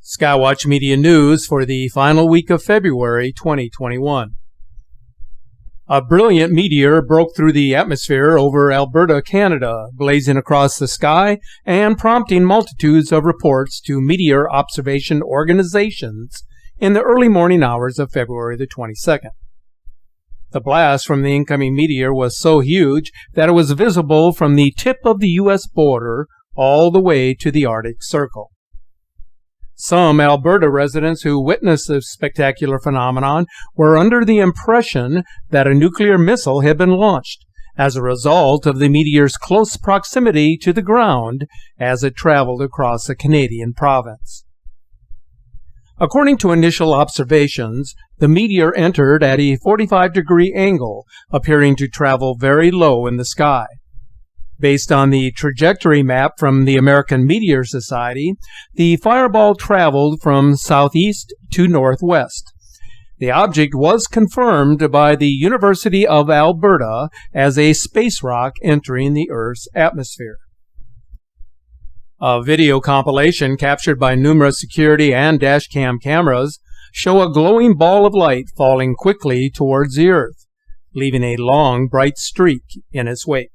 Skywatch Media News for the final week of February 2021. A brilliant meteor broke through the atmosphere over Alberta, Canada, blazing across the sky and prompting multitudes of reports to meteor observation organizations in the early morning hours of February the 22nd. The blast from the incoming meteor was so huge that it was visible from the tip of the U.S. border all the way to the Arctic Circle. Some Alberta residents who witnessed this spectacular phenomenon were under the impression that a nuclear missile had been launched as a result of the meteor's close proximity to the ground as it traveled across a Canadian province. According to initial observations, the meteor entered at a 45-degree angle, appearing to travel very low in the sky. Based on the trajectory map from the American Meteor Society, the fireball traveled from southeast to northwest. The object was confirmed by the University of Alberta as a space rock entering the Earth's atmosphere. A video compilation captured by numerous security and dashcam cameras show a glowing ball of light falling quickly towards the Earth, leaving a long, bright streak in its wake.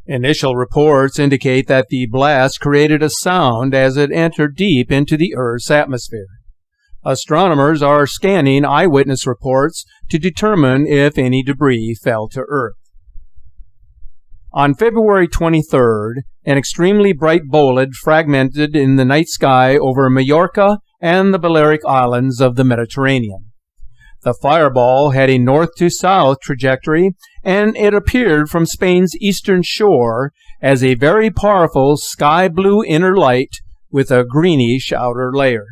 Initial reports indicate that the blast created a sound as it entered deep into the Earth's atmosphere. Astronomers are scanning eyewitness reports to determine if any debris fell to Earth. On February 23rd, an extremely bright bolide fragmented in the night sky over Majorca and the Balearic Islands of the Mediterranean. The fireball had a north-to-south trajectory, and it appeared from Spain's eastern shore as a very powerful sky-blue inner light with a greenish outer layer.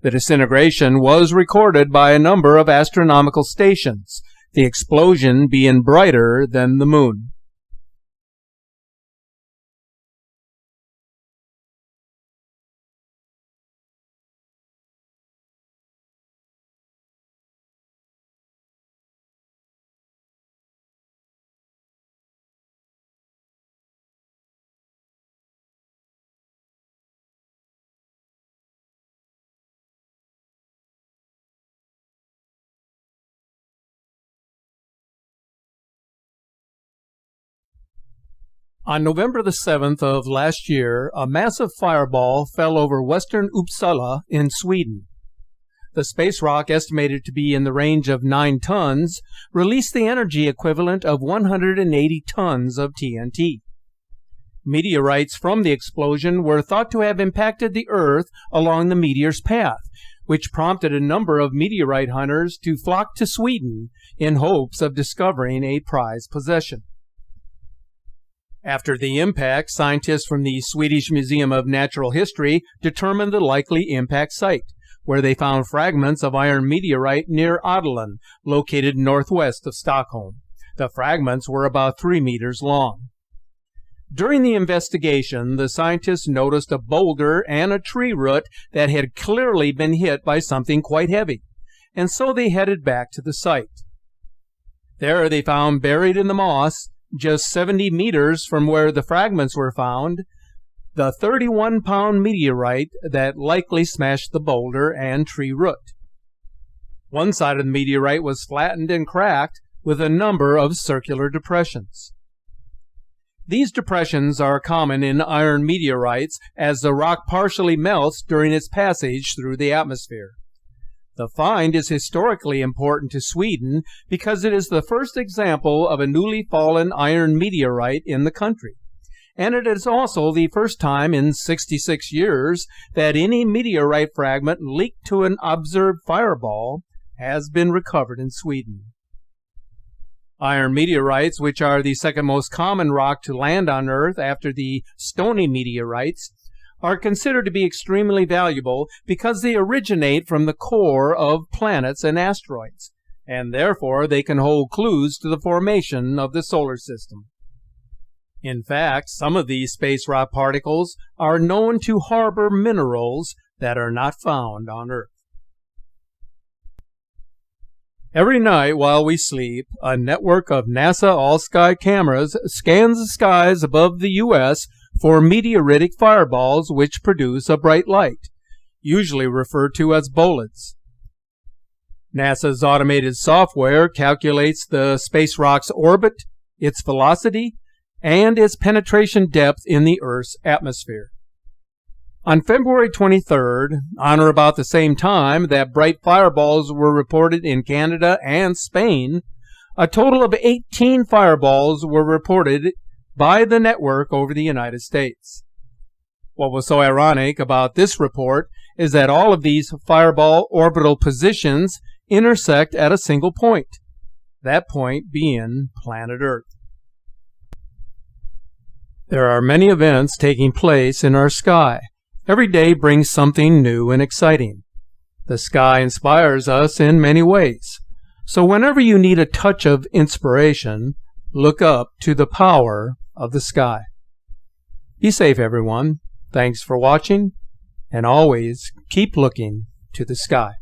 The disintegration was recorded by a number of astronomical stations, the explosion being brighter than the moon. On November the 7th of last year, a massive fireball fell over western Uppsala in Sweden. The space rock, estimated to be in the range of 9 tons, released the energy equivalent of 180 tons of TNT. Meteorites from the explosion were thought to have impacted the Earth along the meteor's path, which prompted a number of meteorite hunters to flock to Sweden in hopes of discovering a prized possession. After the impact, scientists from the Swedish Museum of Natural History determined the likely impact site, where they found fragments of iron meteorite near Adelen, located northwest of Stockholm. The fragments were about 3 meters long. During the investigation, the scientists noticed a boulder and a tree root that had clearly been hit by something quite heavy, and so they headed back to the site. There they found buried in the moss, just 70 meters from where the fragments were found, the 31-pound meteorite that likely smashed the boulder and tree root. One side of the meteorite was flattened and cracked with a number of circular depressions. These depressions are common in iron meteorites as the rock partially melts during its passage through the atmosphere. The find is historically important to Sweden because it is the first example of a newly fallen iron meteorite in the country, and it is also the first time in 66 years that any meteorite fragment leaked to an observed fireball has been recovered in Sweden. Iron meteorites, which are the second most common rock to land on Earth after the stony meteorites, are considered to be extremely valuable because they originate from the core of planets and asteroids, and therefore they can hold clues to the formation of the solar system. In fact, some of these space rock particles are known to harbor minerals that are not found on Earth. Every night while we sleep, a network of NASA all-sky cameras scans the skies above the U.S. for meteoritic fireballs which produce a bright light, usually referred to as bolides. NASA's automated software calculates the space rock's orbit, its velocity, and its penetration depth in the Earth's atmosphere. On February 23rd, on or about the same time that bright fireballs were reported in Canada and Spain, a total of 18 fireballs were reported by the network over the United States. What was so ironic about this report is that all of these fireball orbital positions intersect at a single point, that point being planet Earth. There are many events taking place in our sky. Every day brings something new and exciting. The sky inspires us in many ways. So whenever you need a touch of inspiration, look up to the power of the sky. Be safe, everyone. Thanks for watching, and always keep looking to the sky.